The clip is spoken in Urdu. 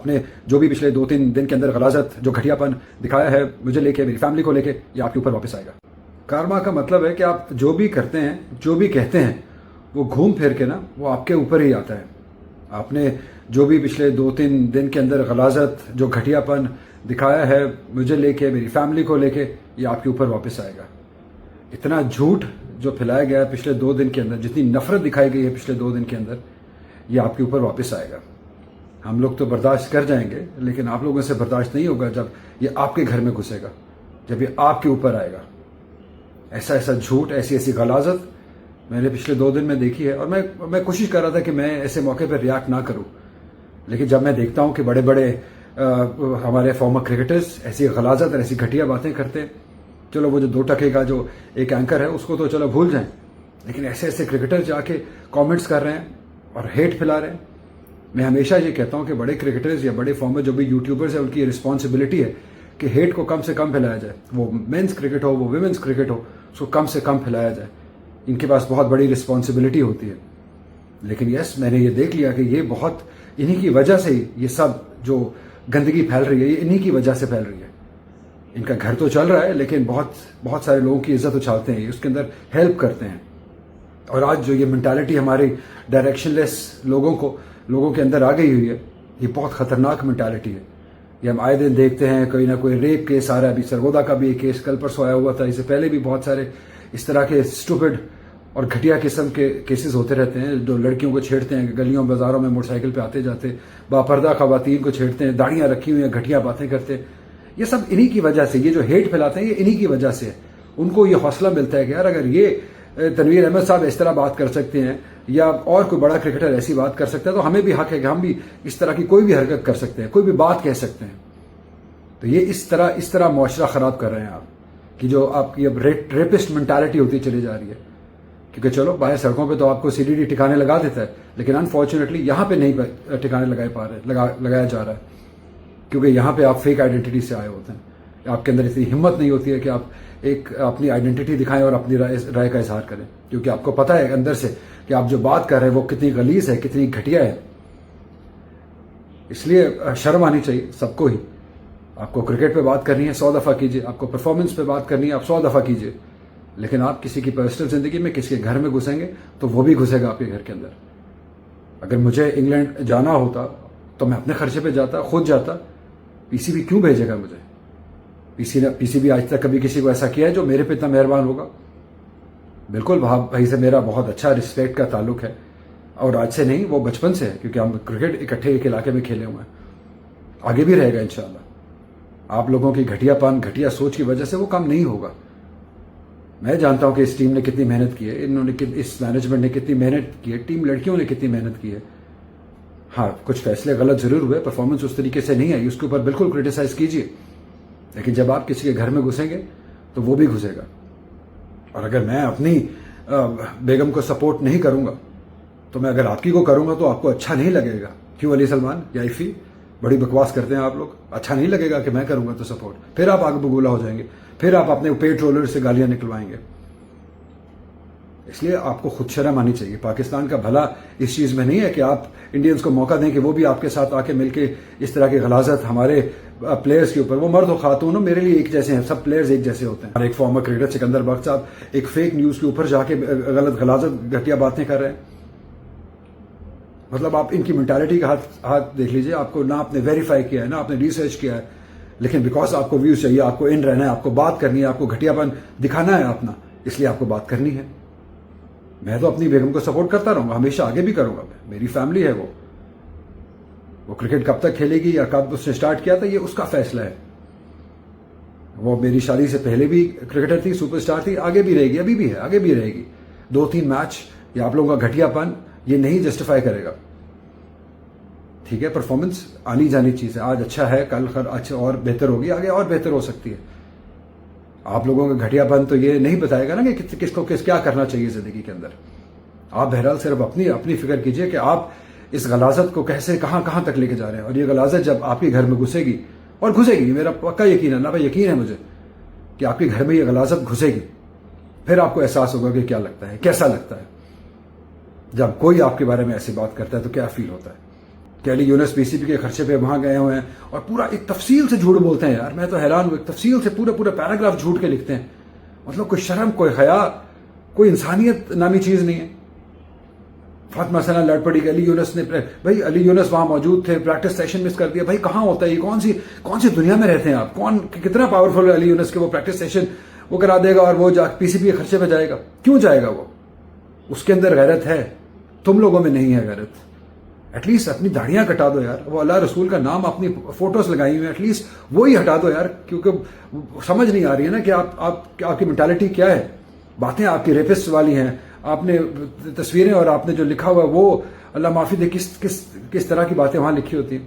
آپ نے جو بھی پچھلے 2-3 دن کے اندر غلاظت جو گھٹیا پن دکھایا ہے مجھے لے کے میری فیملی کو لے کے یہ آپ کے اوپر واپس آئے گا۔ کارما کا مطلب ہے کہ آپ جو بھی کرتے ہیں جو بھی کہتے ہیں وہ گھوم پھر کے نا وہ آپ کے اوپر ہی آتا ہے۔ آپ نے جو بھی پچھلے 2-3 دن کے اندر غلاظت جو گھٹیا پن دکھایا ہے مجھے لے کے میری فیملی کو لے کے یہ آپ کے اوپر واپس آئے گا۔ اتنا جھوٹ جو پھیلایا گیا ہے پچھلے 2 دن کے اندر، جتنی نفرت دکھائی گئی ہے پچھلے 2 دن کے اندر، یہ آپ کے اوپر واپس آئے گا۔ ہم لوگ تو برداشت کر جائیں گے لیکن آپ لوگوں سے برداشت نہیں ہوگا جب یہ آپ کے گھر میں گھسے گا، جب یہ آپ کے اوپر آئے گا۔ ایسا ایسا جھوٹ، ایسی ایسی غلاظت میں نے پچھلے 2 دن میں دیکھی ہے، اور میں کوشش کر رہا تھا کہ میں ایسے موقع پر ریاکٹ نہ کروں، لیکن جب میں دیکھتا ہوں کہ بڑے بڑے ہمارے فارمر کرکٹرز ایسی غلاظت اور ایسی گھٹیا باتیں کرتے ہیں، چلو وہ جو 2 ٹکے کا جو ایک اینکر ہے اس کو تو چلو بھول جائیں، لیکن ایسے ایسے کرکٹر جا کے کامنٹس کر رہے ہیں اور ہیٹ پھیلا رہے ہیں۔ میں ہمیشہ یہ کہتا ہوں کہ بڑے کرکٹرز یا بڑے فارمر جو بھی یوٹیوبرز ہیں ان کی رسپانسبلٹی ہے کہ ہیٹ کو کم سے کم پھیلایا جائے، وہ مینس کرکٹ ہو وہ ویمنس کرکٹ ہو، اس کو کم سے کم پھیلایا جائے۔ ان کے پاس بہت بڑی رسپانسبلٹی ہوتی ہے، لیکن یس میں نے یہ دیکھ لیا کہ یہ بہت انہی کی وجہ سے ہی یہ سب جو گندگی پھیل رہی ہے یہ انہی کی وجہ سے پھیل رہی ہے۔ ان کا گھر تو چل رہا ہے لیکن بہت سارے لوگوں کی عزت اچھالتے ہیں، اس کے اندر ہیلپ کرتے ہیں۔ اور آج جو یہ مینٹالٹی ہماری ڈائریکشن لیس لوگوں کے اندر آ گئی ہوئی ہے، یہ بہت خطرناک مینٹالٹی ہے۔ یہ ہم آئے دن دیکھتے ہیں کوئی نہ کوئی ریپ کیس آ رہا ہے، ابھی سرگودا کا بھی ایک کیس کل پرسوں آیا ہوا تھا، اس سے پہلے بھی بہت سارے اس طرح کے اسٹوپڈ اور گھٹیا قسم کے کیسز ہوتے رہتے ہیں، جو لڑکیوں کو چھیڑتے ہیں، گلیوں بازاروں میں موٹر سائیکل پہ آتے جاتے باپردہ خواتین کو چھیڑتے ہیں، داڑیاں رکھی ہوئی ہیں، گھٹیا باتیں کرتے ہیں۔ یہ سب انہی کی وجہ سے، یہ جو ہیٹ پھیلاتے ہیں یہ انہی کی وجہ سے ہے۔ ان کو یہ حوصلہ ملتا ہے کہ یار اگر یہ تنویر احمد صاحب اس طرح بات کر سکتے ہیں یا اور کوئی بڑا کرکٹر ایسی بات کر سکتا ہے تو ہمیں بھی حق ہے کہ ہم بھی اس طرح کی کوئی بھی حرکت کر سکتے ہیں، کوئی بھی بات کہہ سکتے ہیں۔ تو یہ اس طرح معاشرہ خراب کر رہے ہیں آپ، کہ جو آپ کی اب ریپسٹ مینٹالٹی ہوتی چلی جا رہی ہے۔ کیونکہ چلو باہر سڑکوں پہ تو آپ کو CDD ٹھکانے لگا دیتا ہے، لیکن انفارچونیٹلی یہاں پہ نہیں ٹھکانے لگایا جا رہا ہے، کیونکہ یہاں پہ آپ فیک آئیڈینٹی سے آئے ہوتے ہیں۔ آپ کے اندر اتنی ہمت نہیں ہوتی ہے کہ آپ ایک اپنی آئیڈینٹی دکھائیں اور اپنی رائے کا اظہار کریں، کیونکہ آپ کو پتہ ہے اندر سے کہ آپ جو بات کر رہے ہیں وہ کتنی غلیظ ہے، کتنی گھٹیا ہے۔ اس لیے شرم آنی چاہیے سب کو ہی۔ آپ کو کرکٹ پہ بات کرنی ہے 100 دفعہ کیجیے، آپ کو پرفارمنس پہ بات کرنی ہے آپ 100 دفعہ کیجیے، لیکن آپ کسی کی پرسنل زندگی میں کسی کے گھر میں گھسیں گے تو وہ بھی گھسے گا آپ کے گھر کے اندر۔ اگر مجھے انگلینڈ جانا ہوتا تو میں اپنے خرچے پہ جاتا، خود جاتا۔ PCB کیوں بھیجے گا مجھے؟ PCB آج تک کبھی کسی کو ایسا کیا ہے جو میرے پہ اتنا مہربان ہوگا؟ بالکل بھائی سے میرا بہت اچھا رسپیکٹ کا تعلق ہے، اور آج سے نہیں، وہ بچپن سے ہے، کیونکہ ہم کرکٹ اکٹھے ایک علاقے میں کھیلے ہوئے ہیں، آگے بھی رہے گا انشاءاللہ۔ آپ لوگوں کی گھٹیا پن، گھٹیا سوچ کی وجہ سے وہ کام نہیں ہوگا۔ میں جانتا ہوں کہ اس ٹیم نے کتنی محنت کی ہے، اس مینجمنٹ نے کتنی محنت کی ہے، ٹیم لڑکیوں نے کتنی محنت کی ہے۔ ہاں کچھ فیصلے غلط ضرور ہوئے، پرفارمنس اس طریقے سے نہیں آئی، اس کے اوپر بالکل کرٹیسائز کیجیے، لیکن جب آپ کسی کے گھر میں گھسیں گے تو وہ بھی گھسے گا۔ اور اگر میں اپنی بیگم کو سپورٹ نہیں کروں گا تو میں اگر آپ کی کو کروں گا تو آپ کو اچھا نہیں لگے گا۔ کیوں علی سلمان یا عفی بڑی بکواس کرتے ہیں آپ لوگ؟ اچھا نہیں لگے گا کہ میں کروں گا تو سپورٹ، پھر آپ آگے بگولا ہو جائیں گے، پھر آپ اپنے پیٹ رولر سے گالیاں نکلوائیں گے۔ اس لیے آپ کو خود شرم آنی چاہیے۔ پاکستان کا بھلا اس چیز میں نہیں ہے کہ آپ انڈینز کو موقع دیں کہ وہ بھی آپ کے ساتھ آ کے مل کے اس طرح کی غلاظت ہمارے پلیئرز کے اوپر، وہ مرد و خاتون میرے لیے ایک جیسے ہیں، سب پلیئرز ایک جیسے ہوتے ہیں۔ اور ایک فارمر کرکٹر سکندر بخش صاحب ایک فیک نیوز کے اوپر جا کے غلاظت گھٹیا باتیں کر رہے ہیں۔ مطلب آپ ان کی مینٹالٹی کا ہاتھ دیکھ لیجئے، آپ کو نہ آپ نے ویریفائی کیا ہے نہ آپ نے ریسرچ کیا ہے، لیکن بیکاز آپ کو ویوز چاہیے، آپ کو ان رہنا ہے، آپ کو بات کرنی ہے، آپ کو گھٹیا پن دکھانا ہے اپنا، اس لیے آپ کو بات کرنی ہے۔ میں تو اپنی بیگم کو سپورٹ کرتا رہوں گا، ہمیشہ آگے بھی کروں گا، میری فیملی ہے، وہ کرکٹ کب تک کھیلے گی یا کب اس نے سٹارٹ کیا تھا یہ اس کا فیصلہ ہے۔ وہ میری شادی سے پہلے بھی کرکٹر تھی، سپر سٹار تھی، آگے بھی رہے گی، ابھی بھی ہے، آگے بھی رہے گی۔ 2-3 میچ یا آپ لوگوں کا گھٹیا پن یہ نہیں جسٹیفائی کرے گا۔ ٹھیک ہے، پرفارمنس آنی جانی چیز ہے، آج اچھا ہے، کل اچھا اور بہتر ہوگی، آگے اور بہتر ہو سکتی ہے۔ آپ لوگوں کا گھٹیا پن تو یہ نہیں بتائے گا نا کہ کس کو کیا کرنا چاہیے زندگی کے اندر۔ آپ بہرحال صرف اپنی فکر کیجئے کہ آپ اس غلاظت کو کیسے کہاں تک لے کے جا رہے ہیں، اور یہ غلاظت جب آپ کے گھر میں گھسے گی، اور گھسے گی، میرا پکا یقین ہے، اللہ بھائی یقین ہے مجھے کہ آپ کے گھر میں یہ غلاظت گھسے گی، پھر آپ کو احساس ہوگا کہ کیا لگتا ہے، کیسا لگتا ہے جب کوئی آپ کے بارے میں ایسی بات کرتا ہے تو کیا فیل ہوتا ہے۔ کہ علی یونس پی سی بی کے خرچے پہ وہاں گئے ہوئے ہیں، اور پورا ایک تفصیل سے جھوٹ بولتے ہیں یار. میں تو حیران ہوں، ایک تفصیل سے پورے پیراگراف جھوٹ کے لکھتے ہیں. مطلب کوئی شرم، کوئی حیا، کوئی انسانیت نامی چیز نہیں ہے. فاطمہ سنا لڑ پڑی کہ علی یونس نے، بھائی علی یونس وہاں موجود تھے، پریکٹس سیشن مس کر دیا. بھائی کہاں ہوتا ہے یہ؟ کون سی دنیا میں رہتے ہیں آپ؟ کتنا پاورفل ہے علی یونس کہ وہ پریکٹس سیشن وہ کرا دے گا اور وہ پی سی بی کے خرچے پہ جائے گا؟ کیوں جائے گا وہ؟ اس کے اندر غیرت ہے، تم لوگوں میں نہیں ہے غیرت. ایٹ لیسٹ اپنی داڑیاں کٹا دو یار. وہ اللہ رسول کا نام اپنی فوٹوز لگائی ہوئی ہیں، ایٹ لیسٹ وہی ہٹا دو یار. کیونکہ سمجھ نہیں آ رہی ہے نا کہ آپ کی مینٹالٹی کیا ہے. باتیں آپ کی ریپسٹ والی ہیں. آپ نے تصویریں اور آپ نے جو لکھا ہوا ہے وہ اللہ معافی دے کس طرح کی باتیں وہاں لکھی ہوتی ہیں.